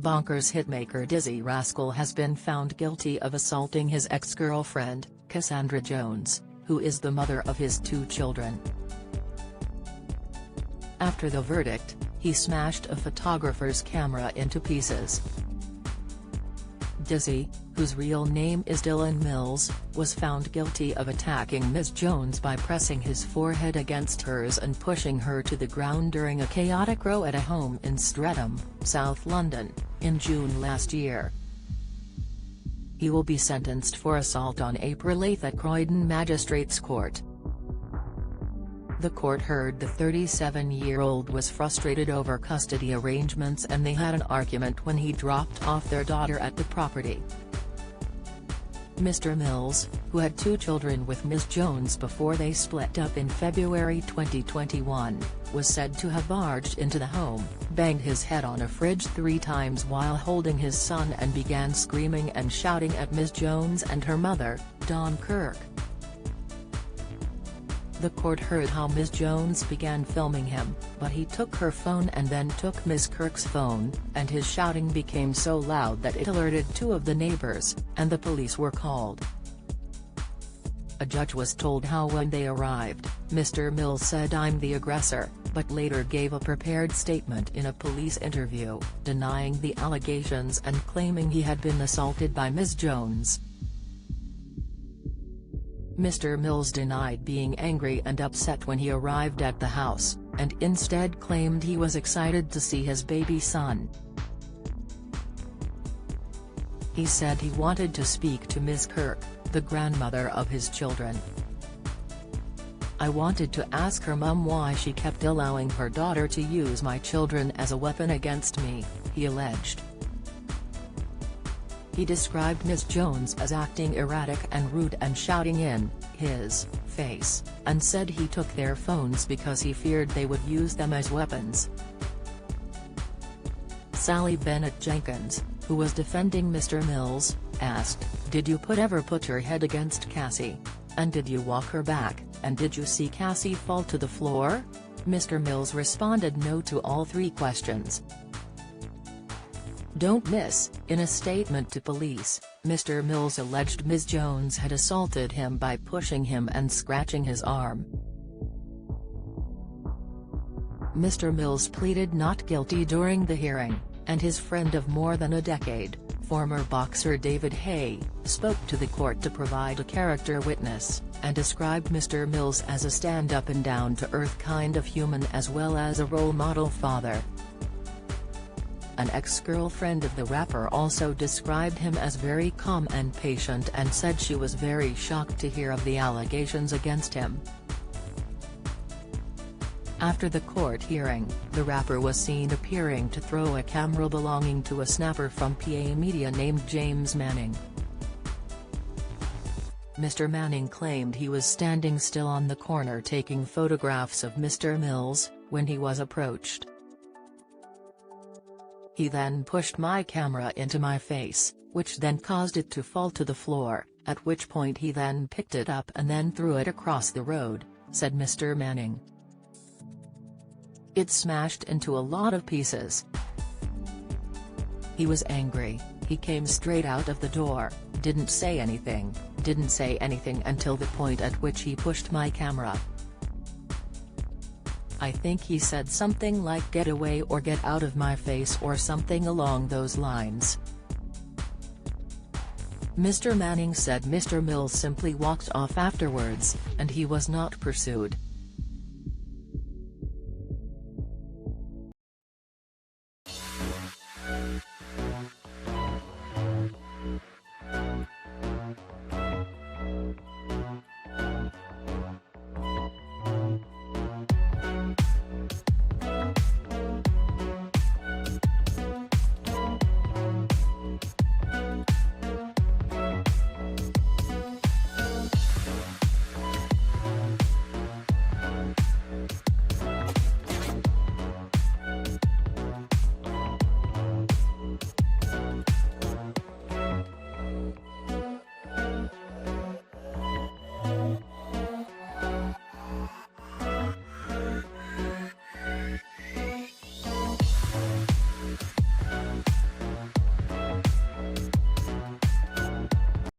bonkers hitmaker Dizzee Rascal has been found guilty of assaulting his ex-girlfriend, Cassandra Jones, who is the mother of his 2 children. After the verdict, he smashed a photographer's camera into pieces. Dizzee, whose real name is Dylan Mills, was found guilty of attacking Ms. Jones by pressing his forehead against hers and pushing her to the ground during a chaotic row at a home in Streatham, South London, in June last year. He will be sentenced for assault on April 8 at Croydon Magistrates Court. The court heard the 37-year-old was frustrated over custody arrangements and they had an argument when he dropped off their daughter at the property. Mr. Mills, who had 2 children with Ms. Jones before they split up in February 2021, was said to have barged into the home, banged his head on a fridge 3 times while holding his son and began screaming and shouting at Ms. Jones and her mother, Dawn Kirk. The court heard how Ms. Jones began filming him, but he took her phone and then took Ms. Kirk's phone, and his shouting became so loud that it alerted 2 of the neighbors, and the police were called. A judge was told how when they arrived, Mr. Mills said "I'm the aggressor," but later gave a prepared statement in a police interview, denying the allegations and claiming he had been assaulted by Ms. Jones. Mr. Mills denied being angry and upset when he arrived at the house, and instead claimed he was excited to see his baby son. He said he wanted to speak to Ms. Kirk, the grandmother of his children. "I wanted to ask her mum why she kept allowing her daughter to use my children as a weapon against me," he alleged. He described Ms. Jones as acting erratic and rude and shouting in his face, and said he took their phones because he feared they would use them as weapons. Sally Bennett Jenkins, who was defending Mr. Mills, asked, "Did you ever put your head against Cassie? And did you walk her back, and did you see Cassie fall to the floor?" Mr. Mills responded no to all 3 questions. "Don't miss." In a statement to police, Mr. Mills alleged Ms. Jones had assaulted him by pushing him and scratching his arm. Mr. Mills pleaded not guilty during the hearing, and his friend of more than a decade, former boxer David Haye, spoke to the court to provide a character witness, and described Mr. Mills as a stand-up and down-to-earth kind of human as well as a role model father. An ex-girlfriend of the rapper also described him as very calm and patient and said she was very shocked to hear of the allegations against him. After the court hearing, the rapper was seen appearing to throw a camera belonging to a snapper from PA Media named James Manning. Mr. Manning claimed he was standing still on the corner taking photographs of Mr. Mills, when he was approached. "He then pushed my camera into my face, which then caused it to fall to the floor, at which point he then picked it up and then threw it across the road," said Mr. Manning. "It smashed into a lot of pieces. He was angry, he came straight out of the door, didn't say anything until the point at which he pushed my camera. I think he said something like 'get away' or 'get out of my face' or something along those lines." Mr. Manning said Mr. Mills simply walked off afterwards, and he was not pursued.